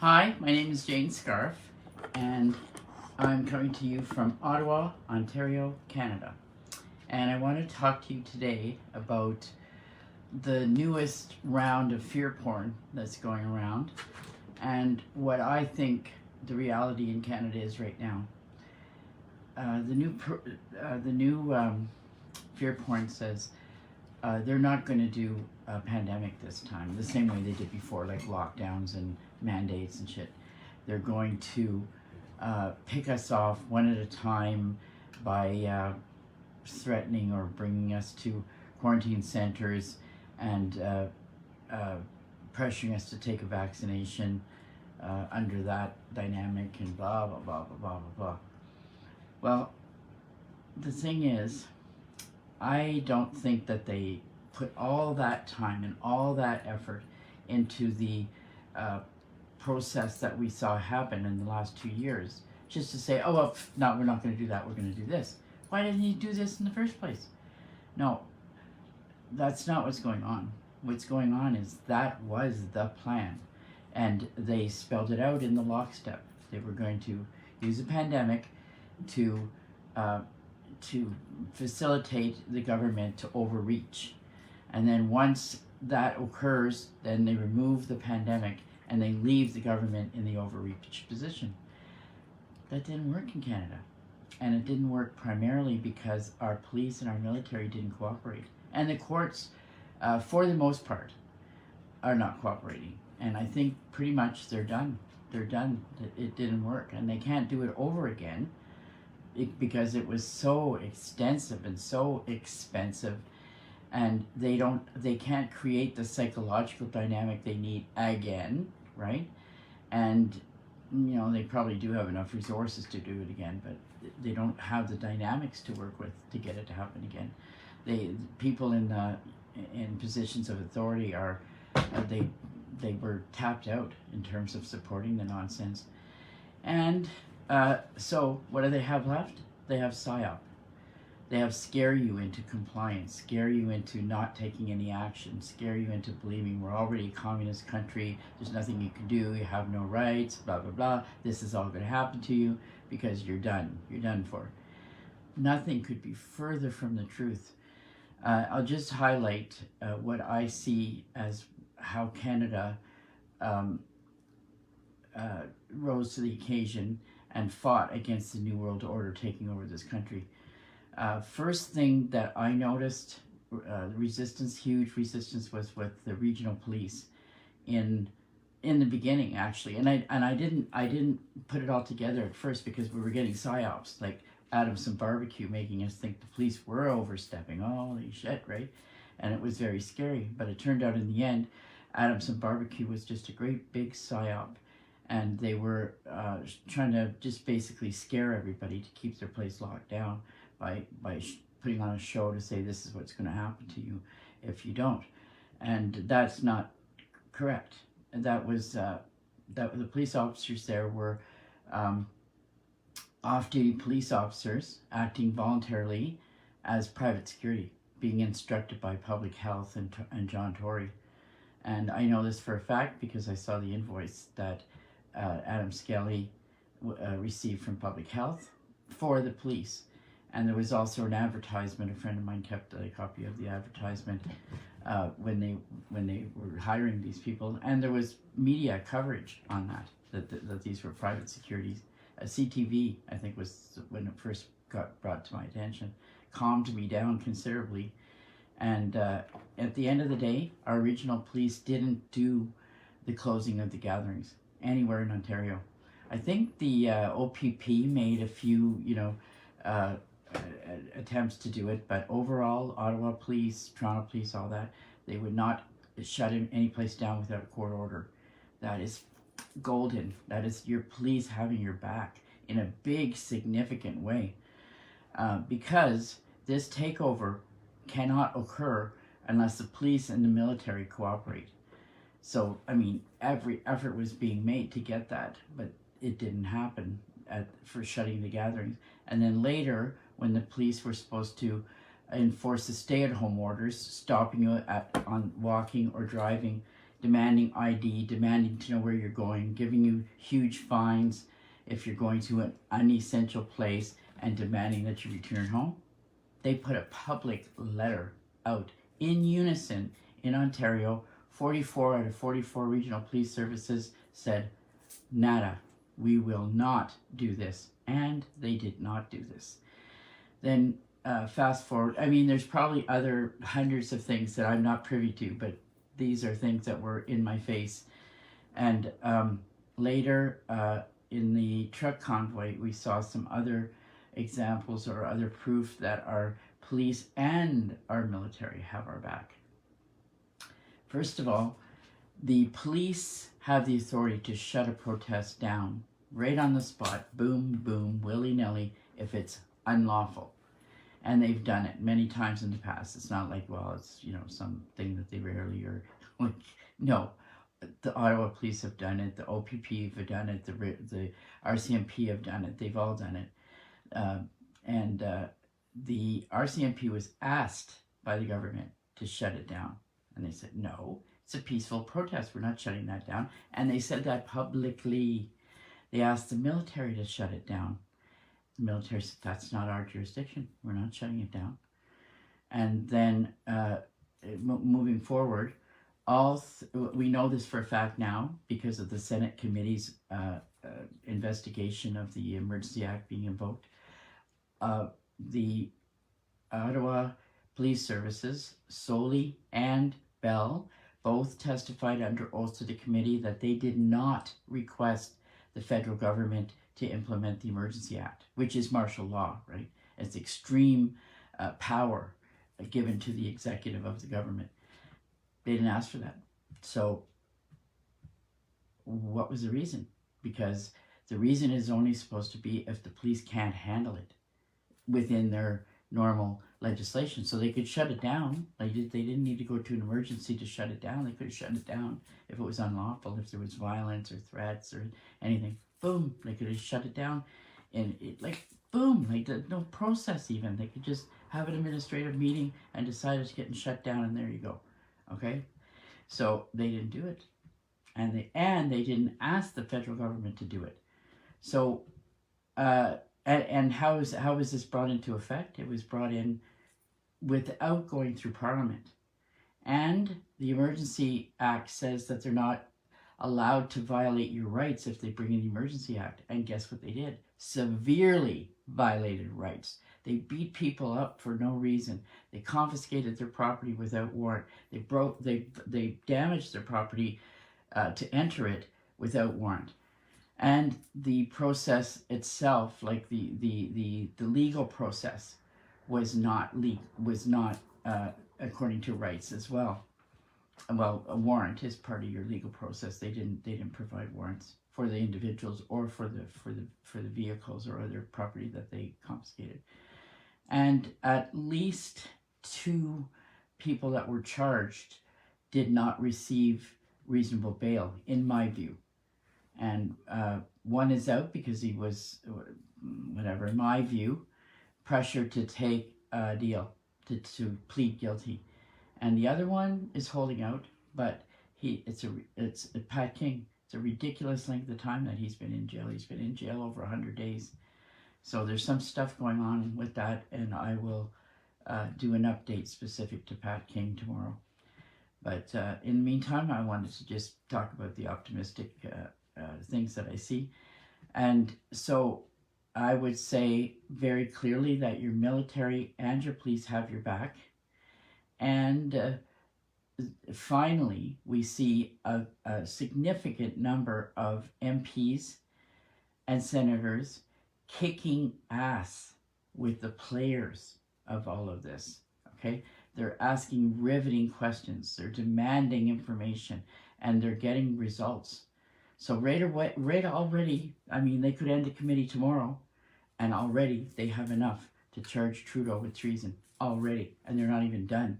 Hi, my name is Jane Scarf, and I'm coming to you from Ottawa, Ontario, Canada. And I want to talk to you today about the newest round of fear porn that's going around and what I think the reality in Canada is right now. The new fear porn says they're not going to do a pandemic this time, the same way they did before, like lockdowns and mandates and shit. They're going to pick us off one at a time by threatening or bringing us to quarantine centers and pressuring us to take a vaccination under that dynamic and blah, blah, blah, blah, blah, blah, blah. Well, the thing is, I don't think that they put all that time and all that effort into the process that we saw happen in the last 2 years, just to say, oh, well, no, we're not going to do that, we're going to do this. Why didn't he do this in the first place? No, that's not what's going on. What's going on is that was the plan, and they spelled it out in the lockstep. They were going to use a pandemic to facilitate the government to overreach. And then once that occurs, then they remove the pandemic and they leave the government in the overreach position. That didn't work in Canada. And it didn't work primarily because our police and our military didn't cooperate. And the courts, for the most part, are not cooperating. And I think pretty much they're done. They're done. It didn't work. And they can't do it over again because it was so extensive and so expensive, and they can't create the psychological dynamic they need again, right? And they probably do have enough resources to do it again, but they don't have the dynamics to work with to get it to happen again. People in positions of authority are they were tapped out in terms of supporting the nonsense. And so what do they have left? They have PSYOP. They have scare you into compliance, scare you into not taking any action, scare you into believing we're already a communist country, there's nothing you can do, you have no rights, blah, blah, blah. This is all going to happen to you because you're done. You're done for. Nothing could be further from the truth. I'll just highlight what I see as how Canada rose to the occasion and fought against the New World Order taking over this country. First thing that I noticed, huge resistance, was with the regional police in the beginning, actually. And I didn't put it all together at first because we were getting psyops, like Adams and Barbecue, making us think the police were overstepping. Holy shit, right? And it was very scary. But it turned out in the end, Adams and Barbecue was just a great big psyop. And they were trying to just basically scare everybody to keep their place locked down by putting on a show to say this is what's going to happen to you if you don't. And that's not correct. And that the police officers there were off-duty police officers acting voluntarily as private security, being instructed by public health and John Tory. And I know this for a fact because I saw the invoice that Adam Skelly received from public health for the police. And there was also an advertisement. A friend of mine kept a copy of the advertisement when they were hiring these people, and there was media coverage on that these were private securities. CTV, I think, was when it first got brought to my attention, calmed me down considerably. And at the end of the day, our regional police didn't do the closing of the gatherings anywhere in Ontario. I think the OPP made a few, attempts to do it, but overall, Ottawa Police, Toronto Police, all that, they would not shut any place down without a court order. That is golden. That is your police having your back in a big, significant way, because this takeover cannot occur unless the police and the military cooperate. So, I mean, every effort was being made to get that, but it didn't happen for shutting the gatherings. And then later, when the police were supposed to enforce the stay-at-home orders, stopping you on walking or driving demanding ID, demanding to know where you're going, giving you huge fines if you're going to an unessential place, and demanding that you return home. They put a public letter out in unison in Ontario. 44 out of 44 regional police services said, nada, we will not do this. And they did not do this. Then fast forward, I mean, there's probably other hundreds of things that I'm not privy to, but these are things that were in my face. And later in the truck convoy, we saw some other examples or other proof that our police and our military have our back. First of all, the police have the authority to shut a protest down right on the spot, boom, boom, willy-nilly, if it's unlawful. And they've done it many times in the past. It's not like, well, it's, you know, something that they rarely or like, no. The Ottawa police have done it, the OPP have done it, the RCMP have done it, they've all done it. The RCMP was asked by the government to shut it down. And they said, no, it's a peaceful protest, we're not shutting that down. And they said that publicly. They asked the military to shut it down. The military said, that's not our jurisdiction, we're not shutting it down. And then moving forward, we know this for a fact now because of the Senate committee's investigation of the Emergency Act being invoked. The Ottawa Police Services, Soley and Bell, both testified under oath to the committee that they did not request the federal government to implement the Emergency Act, which is martial law, right? It's extreme power given to the executive of the government. They didn't ask for that. So what was the reason? Because the reason is only supposed to be if the police can't handle it within their normal legislation. So they could shut it down. They didn't need to go to an emergency to shut it down. They could have shut it down if it was unlawful, if there was violence or threats or anything. Boom, they could have shut it down. And boom, no process even. They could just have an administrative meeting and decide it's getting shut down, and there you go. Okay, so they didn't do it, and they didn't ask the federal government to do it. So, and how was this brought into effect? It was brought in without going through Parliament, and the Emergency Act says that they're not allowed to violate your rights if they bring in the Emergency Act. And guess what they did? Severely violated rights. They beat people up for no reason. They confiscated their property without warrant. They damaged their property to enter it without warrant. And the process itself, like the legal process, was not according to rights as well. Well, a warrant is part of your legal process. They didn't provide warrants for the individuals or for the vehicles or other property that they confiscated. And at least 2 people that were charged did not receive reasonable bail, in my view. And one is out because he was, whatever, in my view, pressured to take a deal, to plead guilty. And the other one is holding out, but it's Pat King. It's a ridiculous length of time that he's been in jail. He's been in jail over 100 days. So there's some stuff going on with that, and I will do an update specific to Pat King tomorrow. But in the meantime, I wanted to just talk about the optimistic things that I see. And so I would say very clearly that your military and your police have your back. And finally, we see a significant number of MPs and senators kicking ass with the players of all of this, okay? They're asking riveting questions, they're demanding information, and they're getting results. So right already, I mean, they could end the committee tomorrow, and already they have enough to charge Trudeau with treason, already, and they're not even done.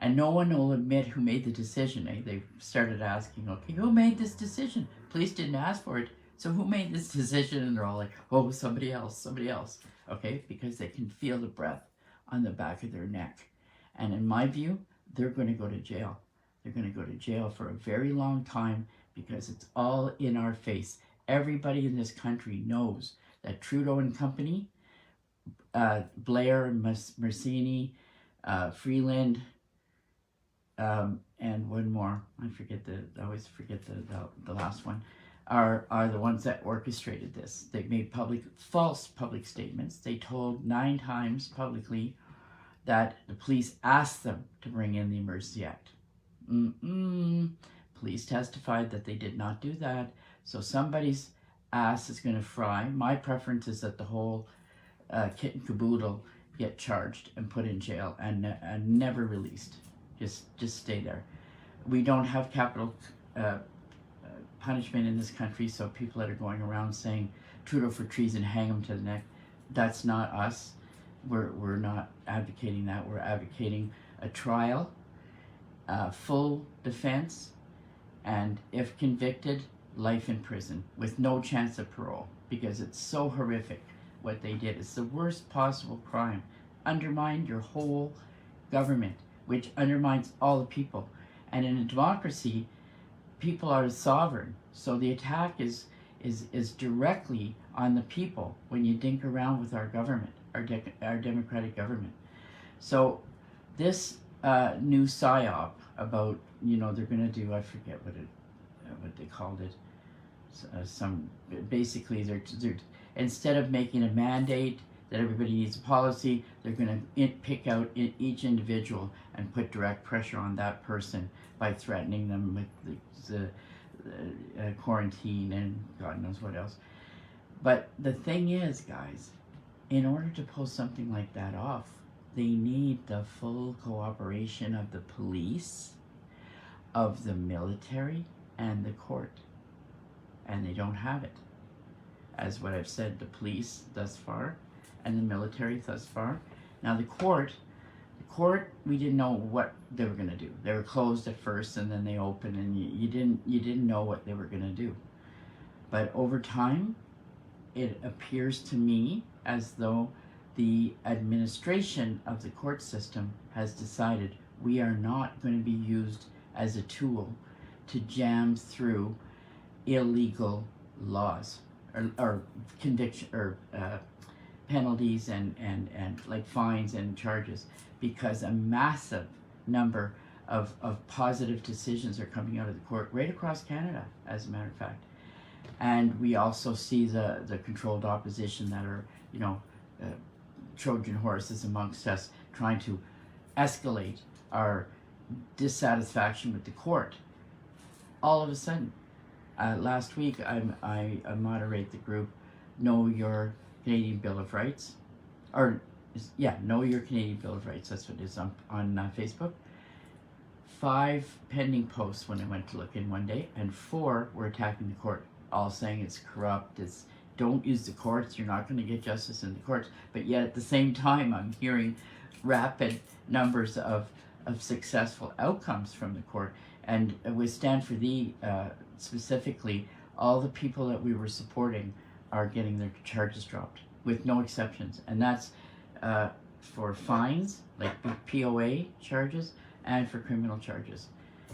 And no one will admit who made the decision. They've started asking, okay, who made this decision? Police didn't ask for it. So who made this decision? And they're all like, oh, somebody else. Okay, because they can feel the breath on the back of their neck. And in my view, they're going to go to jail. They're going to go to jail for a very long time because it's all in our face. Everybody in this country knows that Trudeau and company, Blair, Mercini, Freeland, and one more, I always forget the last one, are the ones that orchestrated this. They made false public statements. They told 9 times publicly that the police asked them to bring in the Emergency Act. Police testified that they did not do that. So somebody's ass is going to fry. My preference is that the whole kit and caboodle get charged and put in jail and never released. Just stay there. We don't have capital punishment in this country, so people that are going around saying Trudeau for treason, hang him to the neck, that's not us. We're not advocating that. We're advocating a trial, full defense, and if convicted, life in prison with no chance of parole, because it's so horrific what they did. It's the worst possible crime. Undermine your whole government, which undermines all the people. And in a democracy, people are sovereign. So the attack is directly on the people when you dink around with our government, our democratic government. So this new PSYOP about, they're going to do, I forget what they called it. Basically, they're instead of making a mandate that everybody needs a policy, they're going to pick out each individual and put direct pressure on that person by threatening them with the quarantine and God knows what else. But the thing is, guys, in order to pull something like that off, they need the full cooperation of the police, of the military, and the court. And they don't have it. As what I've said, the police thus far, and the military thus far. Now the court, we didn't know what they were going to do. They were closed at first, and then they opened, and you didn't know what they were going to do. But over time, it appears to me as though the administration of the court system has decided we are not going to be used as a tool to jam through illegal laws or conviction or penalties and like fines and charges, because a massive number of positive decisions are coming out of the court right across Canada, as a matter of fact. And we also see the controlled opposition that are, Trojan horses amongst us, trying to escalate our dissatisfaction with the court. All of a sudden, last week I moderate the group Know Your Canadian Bill of Rights, Know Your Canadian Bill of Rights. That's what it is on Facebook. 5 pending posts when I went to look in one day, and 4 were attacking the court, all saying it's corrupt, don't use the courts, you're not going to get justice in the courts. But yet at the same time, I'm hearing rapid numbers of successful outcomes from the court. And with Stand4Thee specifically, all the people that we were supporting are getting their charges dropped with no exceptions. And that's for fines, like POA charges, and for criminal charges.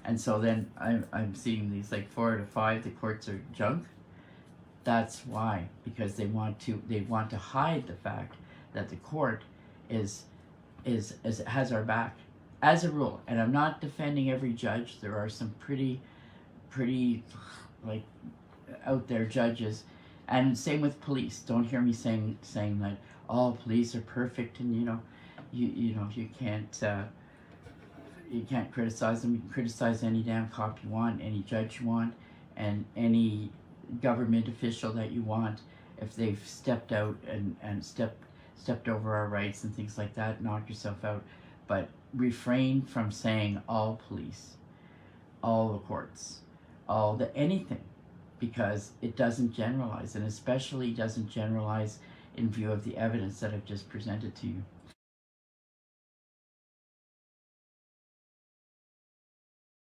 And so then I'm seeing these like 4 to 5, the courts are junk. That's why, because they want to hide the fact that the court has our back as a rule. And I'm not defending every judge. There are some pretty like out there judges, and same with police. Don't hear me saying that all police are perfect and you can't criticize them. You can criticize any damn cop you want, any judge you want, and any government official that you want. If they've stepped out and stepped over our rights and things like that, knock yourself out. But refrain from saying all police, all the courts, anything, because it doesn't generalize, and especially doesn't generalize in view of the evidence that I've just presented to you.